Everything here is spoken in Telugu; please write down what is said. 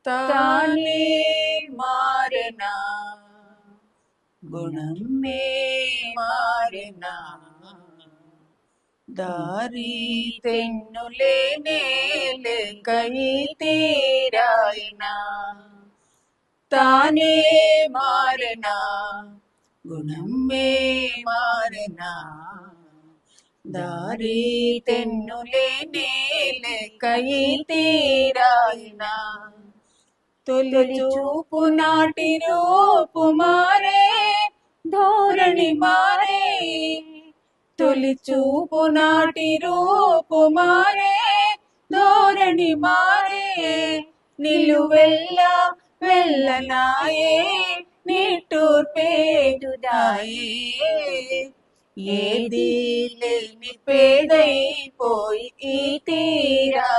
తానే మారెనా, గుణమే మారెనా, దారి తెన్నులేనే లేకై తీరాయినా. తానే మారెనా, గుణమే మారెనా, దారి తెన్నులేనే లేకై తీరాయినా. తొలి చూపు నాటి రూపు మారే, ధోరణి మారే, తొలి చూపు నాటి రూపు మారే, ధోరణి మారే, నిలువెల్లా వెళ్ళనాయే, నిట్టూర్పేటుదాయే. ఏదీ లేని పేదైపోయి ఈ తీరా